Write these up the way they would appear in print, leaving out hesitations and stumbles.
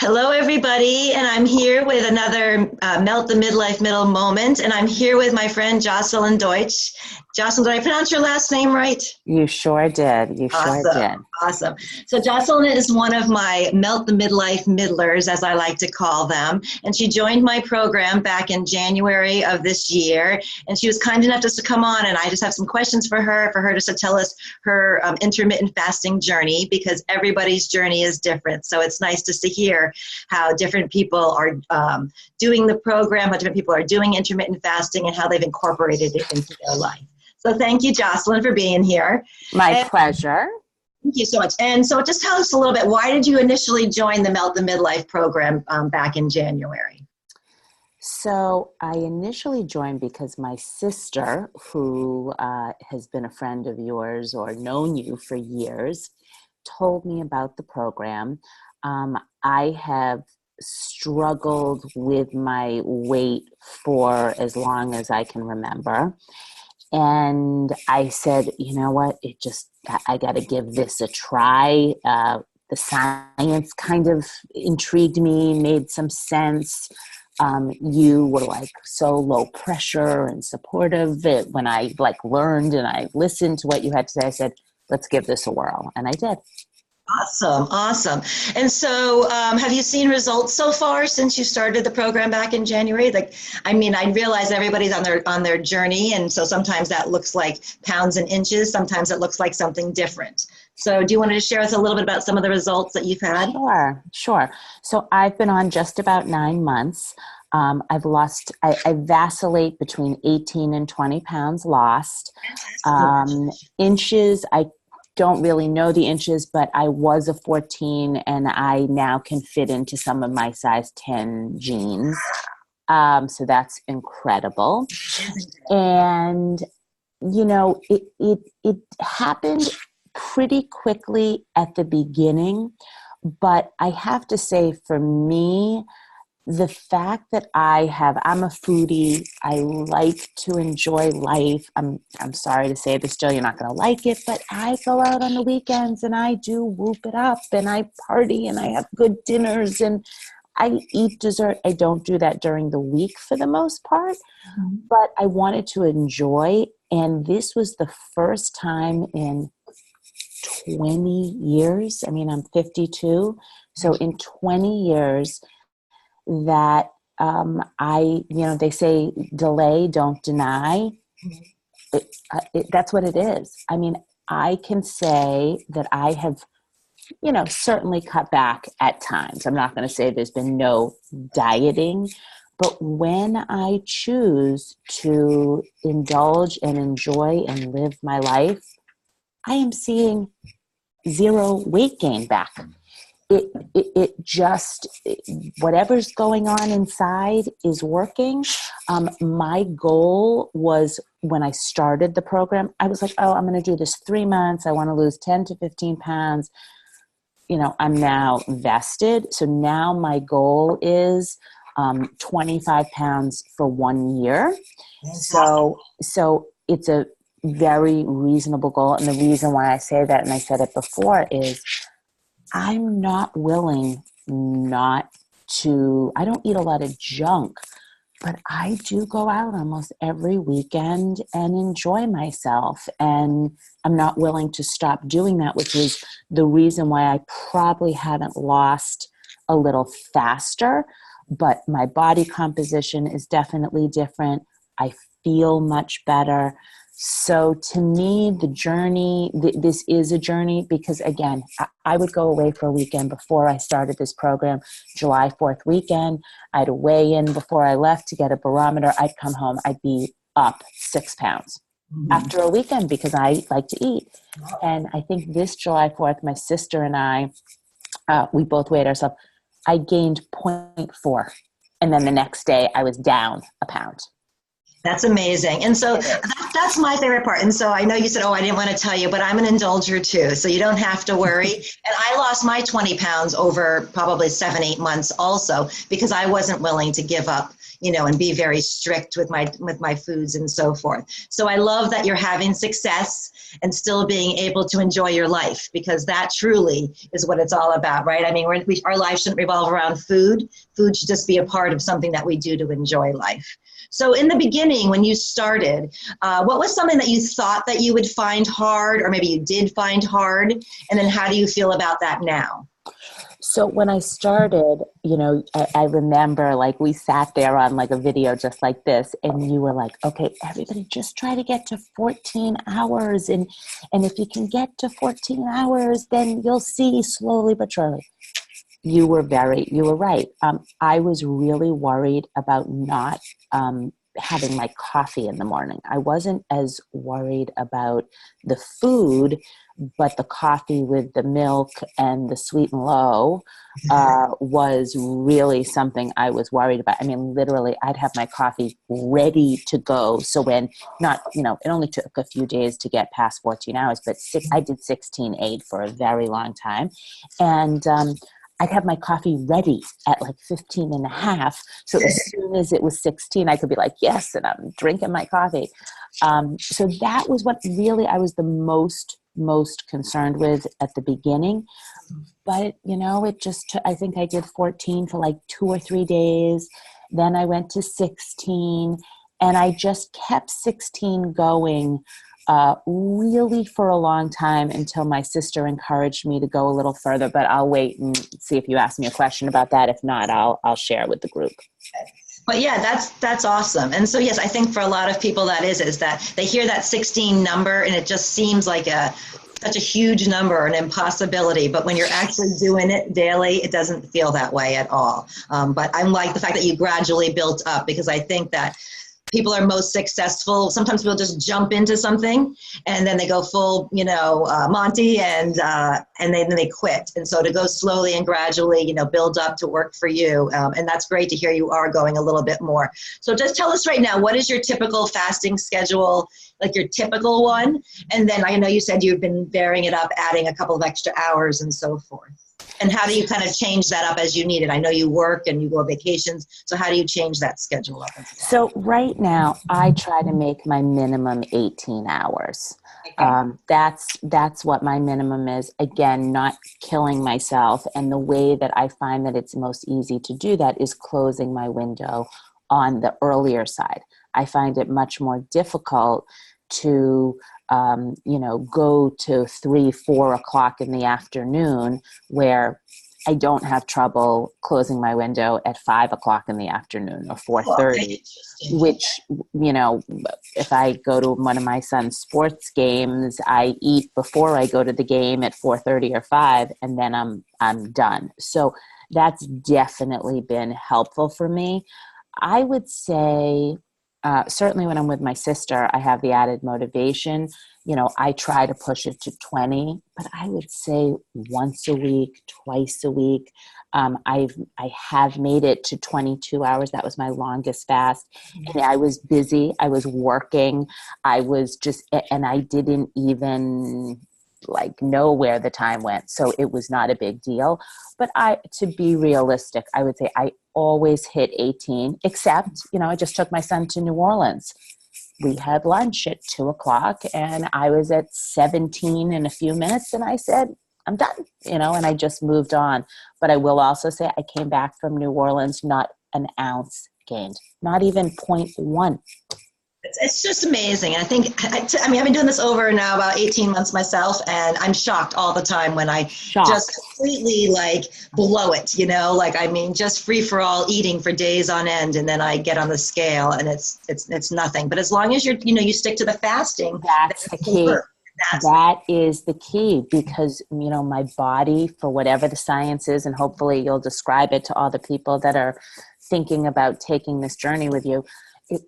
Hello, everybody, and I'm here with another Melt the Midlife Middle moment, and I'm here with my friend Jocelyn Deutsch. Jocelyn, did I pronounce your last name right? You sure did. You sure Awesome. did. Awesome. So Jocelyn is one of my Melt the Midlife Middlers, as I like to call them. And she joined my program back in January of this year. And she was kind enough just to come on. And I just have some questions for her just to tell us her intermittent fasting journey, because everybody's journey is different. So it's nice just to hear how different people are doing the program, how different people are doing intermittent fasting, and how they've incorporated it into their life. So thank you, Jocelyn, for being here. My And pleasure. thank you so much. And so just tell us a little bit, why did you initially join the Melt the Midlife program back in January? So I initially joined because my sister, who has been a friend of yours or known you for years, told me about the program. I have struggled with my weight for as long as I can remember. And I said, you know what, I got to give this a try. The science kind of intrigued me, made some sense. You were like so low pressure and supportive that when I learned and I listened to what you had to say, I said, let's give this a whirl. And I did. Awesome, awesome. And so have you seen results so far since you started the program back in January? I realize everybody's on their journey, and so sometimes that looks like pounds and inches, sometimes it looks like something different. So do you want to share with us a little bit about some of the results that you've had? Sure. So I've been on just about 9 months. I vacillate between 18 and 20 pounds lost. Inches, I don't really know the inches, but I was a 14 and I now can fit into some of my size 10 jeans. So that's incredible. And, it happened pretty quickly at the beginning, but I have to say for me, the fact that I'm a foodie, I like to enjoy life. I'm sorry to say this, Jill, you're not going to like it, but I go out on the weekends and I do whoop it up and I party and I have good dinners and I eat dessert. I don't do that during the week for the most part, but I wanted to enjoy. And this was the first time in 20 years. I mean, I'm 52. So in 20 years, that they say delay, don't deny. That's what it is. I mean, I can say that I have, certainly cut back at times. I'm not going to say there's been no dieting, but when I choose to indulge and enjoy and live my life, I am seeing zero weight gain back. Whatever's going on inside is working. My goal was when I started the program, I was like, oh, I'm going to do this 3 months. I want to lose 10 to 15 pounds. I'm now vested. So now my goal is 25 pounds for 1 year. So it's a very reasonable goal. And the reason why I say that, and I said it before, is I'm not willing I don't eat a lot of junk, but I do go out almost every weekend and enjoy myself. And I'm not willing to stop doing that, which is the reason why I probably haven't lost a little faster, but my body composition is definitely different. I feel much better. So to me, the journey, this is a journey because, again, I would go away for a weekend before I started this program, July 4th weekend. I'd weigh in before I left to get a barometer. I'd come home. I'd be up 6 pounds after a weekend because I like to eat. And I think this July 4th, my sister and I, we both weighed ourselves. I gained 0.4. And then the next day I was down a pound. That's amazing. And so that's my favorite part. And so I know you said, oh, I didn't want to tell you, but I'm an indulger too. So you don't have to worry. And I lost my 20 pounds over probably 7, 8 months also, because I wasn't willing to give up, and be very strict with my foods and so forth. So I love that you're having success and still being able to enjoy your life, because that truly is what it's all about, right? I mean, our life shouldn't revolve around food. Food should just be a part of something that we do to enjoy life. So in the beginning, when you started, what was something that you thought that you would find hard, or maybe you did find hard? And then how do you feel about that now? So when I started, I remember like we sat there on like a video just like this, and you were like, okay, everybody just try to get to 14 hours. And if you can get to 14 hours, then you'll see slowly but surely. You were right. I was really worried about not having my coffee in the morning. I wasn't as worried about the food, but the coffee with the milk and the sweet and low was really something I was worried about. I mean, literally, I'd have my coffee ready to go. So when it only took a few days to get past 14 hours, but I did 16-8 for a very long time. And I'd have my coffee ready at like 15 and a half. So as soon as it was 16, I could be like, yes, and I'm drinking my coffee. So that was what really I was the most concerned with at the beginning. But, it just, I think I did 14 for like 2 or 3 days. Then I went to 16, and I just kept 16 going really for a long time until my sister encouraged me to go a little further. But I'll wait and see if you ask me a question about that. If not, I'll share with the group. But yeah, that's awesome. And so, yes, I think for a lot of people is that they hear that 16 number and it just seems like such a huge number, an impossibility. But when you're actually doing it daily, it doesn't feel that way at all. But I like the fact that you gradually built up, because I think that people are most successful. Sometimes people just jump into something and then they go full, Monty, and then they quit. And so to go slowly and gradually, build up to work for you. And that's great to hear you are going a little bit more. So just tell us right now, what is your typical fasting schedule, like your typical one? And then I know you said you've been varying it up, adding a couple of extra hours and so forth. And how do you kind of change that up as you need it? I know you work and you go on vacations. So how do you change that schedule up? So right now, I try to make my minimum 18 hours. Okay. That's what my minimum is. Again, not killing myself. And the way that I find that it's most easy to do that is closing my window on the earlier side. I find it much more difficult to go to 3, 4 o'clock in the afternoon, where I don't have trouble closing my window at 5 o'clock in the afternoon or 4:30, which, if I go to one of my son's sports games, I eat before I go to the game at 4:30 or 5, and then I'm done. So that's definitely been helpful for me. I would say, certainly when I'm with my sister, I have the added motivation. I try to push it to 20, but I would say once a week, twice a week. I have made it to 22 hours. That was my longest fast. And I was busy. I was working. And I didn't even know where the time went. So it was not a big deal. But to be realistic, I would say I always hit 18, except, I just took my son to New Orleans. We had lunch at 2 o'clock and I was at 17 in a few minutes, and I said, I'm done, and I just moved on. But I will also say I came back from New Orleans, not an ounce gained, not even 0.1. It's just amazing. I think, I've been doing this over now about 18 months myself, and I'm shocked all the time when I just completely blow it, just free for all eating for days on end. And then I get on the scale and it's nothing. But as long as you stick to the fasting, that's the key. That is the key, because, my body, for whatever the science is, and hopefully you'll describe it to all the people that are thinking about taking this journey with you,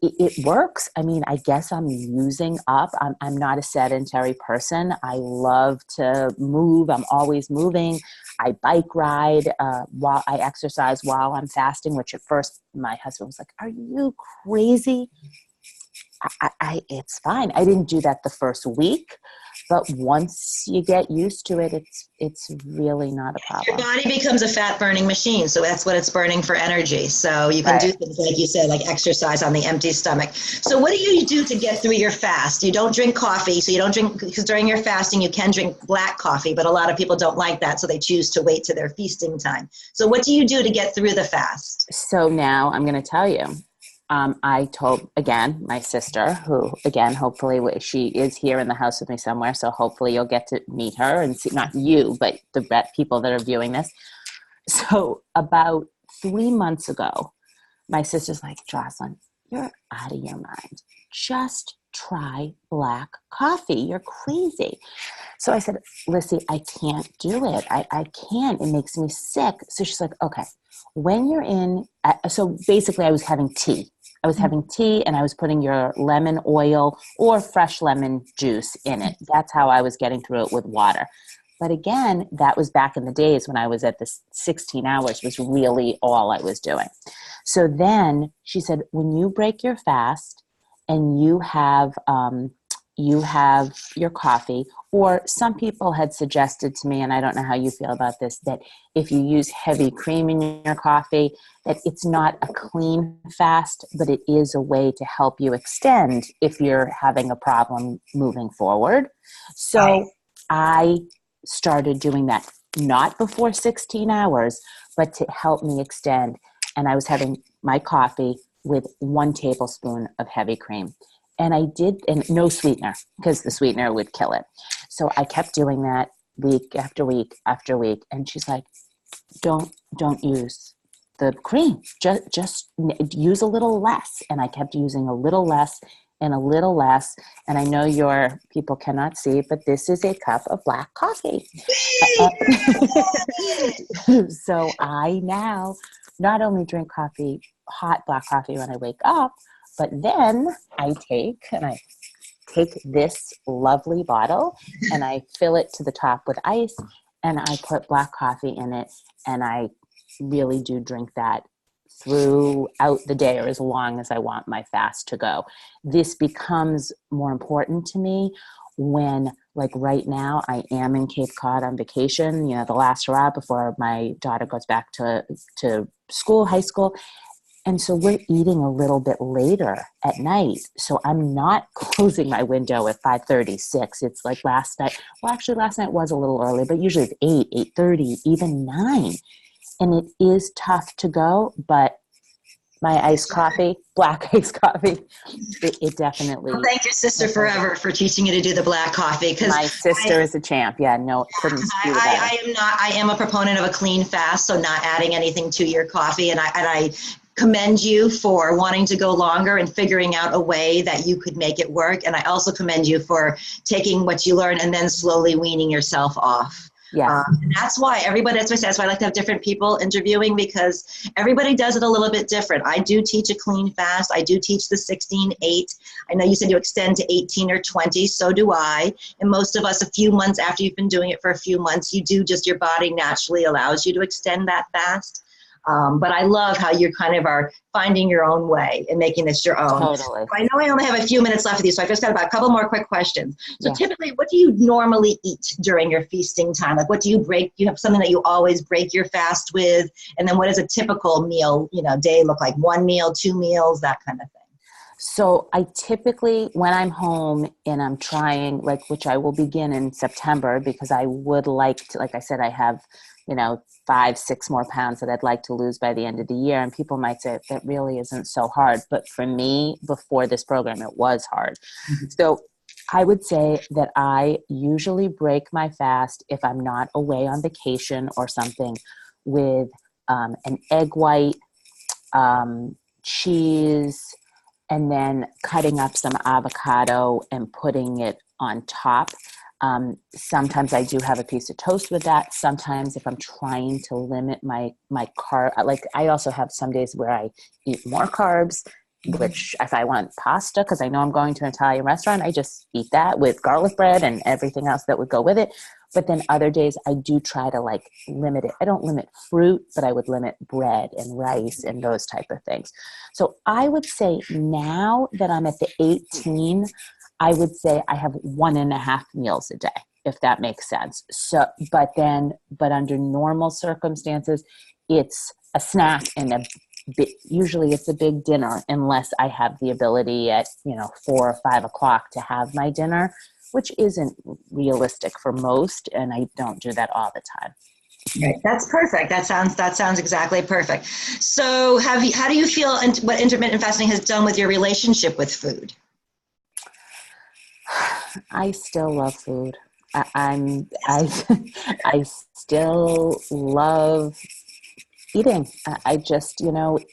it works. I guess I'm using up. I'm not a sedentary person. I love to move. I'm always moving. I bike ride while I exercise while I'm fasting, which at first my husband was like, are you crazy? it's fine. I didn't do that the first week, but once you get used to it, it's really not a problem. Your body becomes a fat burning machine, so that's what it's burning for energy. So you can Right. do things like you said, like exercise on the empty stomach. So what do you do to get through your fast? You don't drink coffee, so you don't drink, because during your fasting you can drink black coffee, but a lot of people don't like that, so they choose to wait to their feasting time. So what do you do to get through the fast? So now I'm going to tell you. I told, again, my sister, who, again, hopefully she is here in the house with me somewhere, so hopefully you'll get to meet her and see, not you, but the people that are viewing this. So about 3 months ago, my sister's like, Jocelyn, you're out of your mind. Just try black coffee. You're crazy. So I said, Lissy, I can't do it. I can't. It makes me sick. So she's like, okay, when you're in, so basically I was having tea. I was having tea and I was putting your lemon oil or fresh lemon juice in it. That's how I was getting through it with water. But again, that was back in the days when I was at the 16 hours was really all I was doing. So then she said, when you break your fast and you have your coffee, or some people had suggested to me, and I don't know how you feel about this, that if you use heavy cream in your coffee, that it's not a clean fast, but it is a way to help you extend if you're having a problem moving forward. So I started doing that, not before 16 hours, but to help me extend. And I was having my coffee with 1 tablespoon of heavy cream. And I did, and no sweetener, because the sweetener would kill it. So I kept doing that week after week after week. And she's like, don't use the cream. Just use a little less. And I kept using a little less and a little less. And I know your people cannot see, but this is a cup of black coffee. So I now not only drink coffee, hot black coffee when I wake up, but then I take this lovely bottle and I fill it to the top with ice and I put black coffee in it, and I really do drink that throughout the day or as long as I want my fast to go. This becomes more important to me when, like right now, I am in Cape Cod on vacation, the last hurrah before my daughter goes back to school, high school. And so we're eating a little bit later at night. So I'm not closing my window at 5:30, 6. It's like last night. Well, actually last night was a little early, but usually it's 8, 8:30, even 9. And it is tough to go, but my iced coffee, black iced coffee, it definitely. Well, thank your sister forever for teaching you to do the black coffee. My sister is a champ. Yeah, no, couldn't do that. I am a proponent of a clean fast, so not adding anything to your coffee. And I commend you for wanting to go longer and figuring out a way that you could make it work. And I also commend you for taking what you learn and then slowly weaning yourself off. Yeah. And that's why that's why I like to have different people interviewing, because everybody does it a little bit different. I do teach a clean fast. I do teach the 16-8. I know you said you extend to 18 or 20. So do I. And most of us, a few months after you've been doing it for a few months, your body naturally allows you to extend that fast. But I love how you kind of are finding your own way and making this your own. Totally. I know I only have a few minutes left with you, so I've just got about a couple more quick questions. So Yeah. Typically, what do you normally eat during your feasting time? Like, what do you break? You have something that you always break your fast with? And then what does a typical meal, day look like? 1 meal, 2 meals, that kind of thing? So I typically, when I'm home and I'm trying, which I will begin in September, because I would like to, like I said, I have, 5-6 more pounds that I'd like to lose by the end of the year. And people might say that really isn't so hard. But for me, before this program, it was hard. Mm-hmm. So I would say that I usually break my fast if I'm not away on vacation or something with an egg white, cheese, and then cutting up some avocado and putting it on top. Sometimes I do have a piece of toast with that. Sometimes if I'm trying to limit my carb, I also have some days where I eat more carbs, which if I want pasta, because I know I'm going to an Italian restaurant, I just eat that with garlic bread and everything else that would go with it. But then other days I do try to like limit it. I don't limit fruit, but I would limit bread and rice and those type of things. So I would say now that I'm at the 18, I would say I have 1.5 meals a day, if that makes sense. So, but under normal circumstances, it's a snack and usually it's a big dinner, unless I have the ability at 4 or 5 o'clock to have my dinner, which isn't realistic for most, and I don't do that all the time. Right. That's perfect. That sounds exactly perfect. So how do you feel what intermittent fasting has done with your relationship with food? I still love food. I still love eating. I just,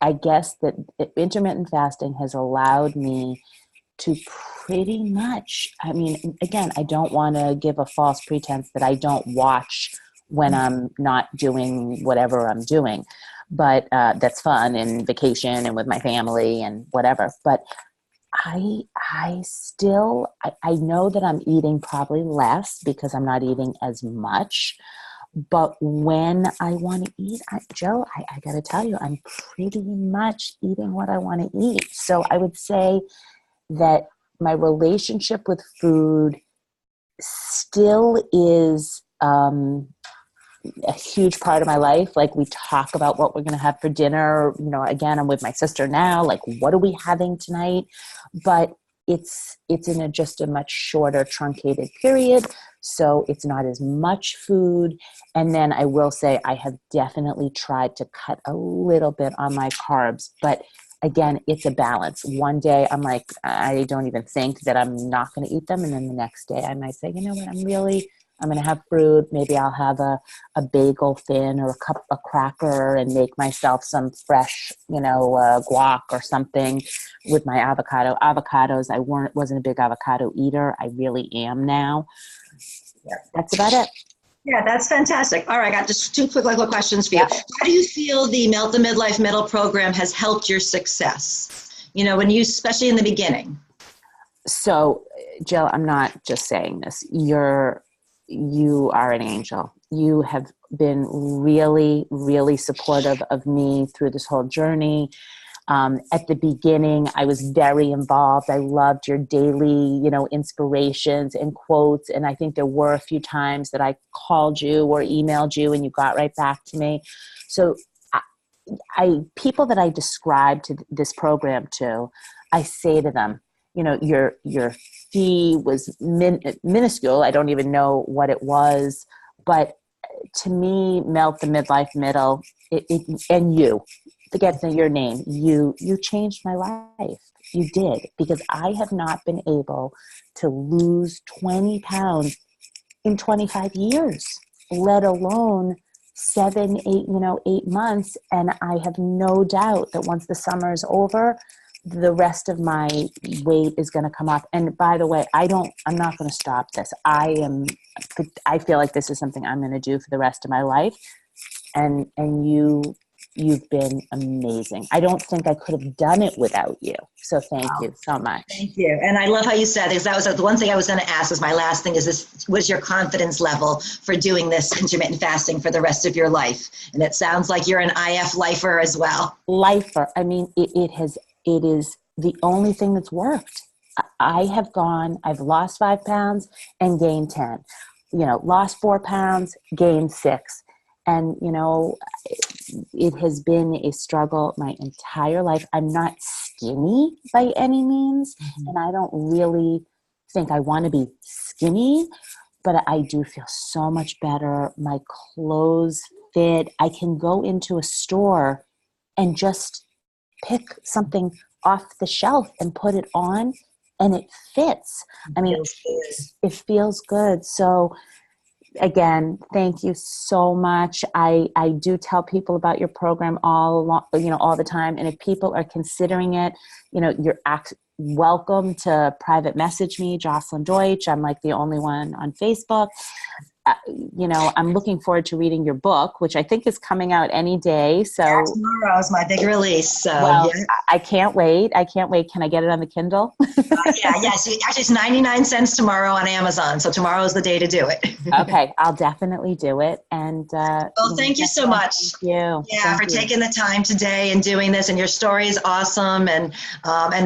I guess that intermittent fasting has allowed me to pretty much, I mean, again, I don't want to give a false pretense that I don't watch when I'm not doing whatever I'm doing, but that's fun and vacation and with my family and whatever. But I know that I'm eating probably less because I'm not eating as much. But when I want to eat, Joe, I got to tell you, I'm pretty much eating what I want to eat. So I would say that my relationship with food still is a huge part of my life. Like, we talk about what we're going to have for dinner. Again, I'm with my sister now. Like, what are we having tonight? But it's in just a much shorter, truncated period. So it's not as much food. And then I will say I have definitely tried to cut a little bit on my carbs. But again, it's a balance. One day I'm like, I don't even think that I'm not going to eat them. And then the next day I might say, you know what, I'm going to have fruit. Maybe I'll have a bagel thin or a cracker and make myself some fresh, guac or something with my avocado. Avocados, I wasn't a big avocado eater. I really am now. Yeah, that's about it. Yeah, that's fantastic. All right, I got just two quick questions for you. Yep. How do you feel the Melt the Midlife Middle program has helped your success? Especially in the beginning. So, Jill, I'm not just saying this. You are an angel. You have been really, really supportive of me through this whole journey. At the beginning, I was very involved. I loved your daily, inspirations and quotes. And I think there were a few times that I called you or emailed you and you got right back to me. So people that I describe to this program to, I say to them, your fee was minuscule. I don't even know what it was, but to me, Melt the Midlife Middle, and you, forget your name, you changed my life. You did, because I have not been able to lose 20 pounds in 25 years, let alone 8 months. And I have no doubt that once the summer is over, the rest of my weight is going to come off. And by the way, I'm not going to stop this. I feel like this is something I'm going to do for the rest of my life. And you've been amazing. I don't think I could have done it without you. So thank you so much. Thank you. And I love how you said this. That was the one thing I was going to ask. Is my last thing is this: was your confidence level for doing this intermittent fasting for the rest of your life? And it sounds like you're an IF lifer as well. Lifer. I mean, it is the only thing that's worked. I've lost 5 pounds and gained 10, lost 4 pounds, gained 6. And, it has been a struggle my entire life. I'm not skinny by any means, and I don't really think I want to be skinny, but I do feel so much better. My clothes fit. I can go into a store and just pick something off the shelf and put it on, and it fits. I mean, it feels good. So again, thank you so much. I do tell people about your program all the time. And if people are considering it, you're welcome to private message me, Jocelyn Deutsch. I'm like the only one on Facebook. I'm looking forward to reading your book, which I think is coming out any day. So tomorrow is my big release. So well, yeah. I can't wait. Can I get it on the Kindle? Yes. Actually, it's 99 cents tomorrow on Amazon. So tomorrow is the day to do it. Okay, I'll definitely do it. And well, thank you so much. Thank you. Yeah, for taking the time today and doing this. And your story is awesome. And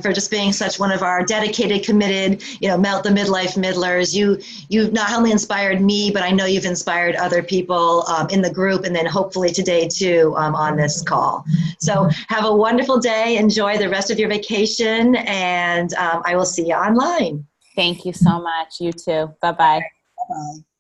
for just being such one of our dedicated, committed, Melt the Midlife Middlers. You've not only inspired me, but I know you've inspired other people in the group, and then hopefully today too on this call. So have a wonderful day. Enjoy the rest of your vacation, and I will see you online. Thank you so much. You too. Bye-bye. Bye-bye.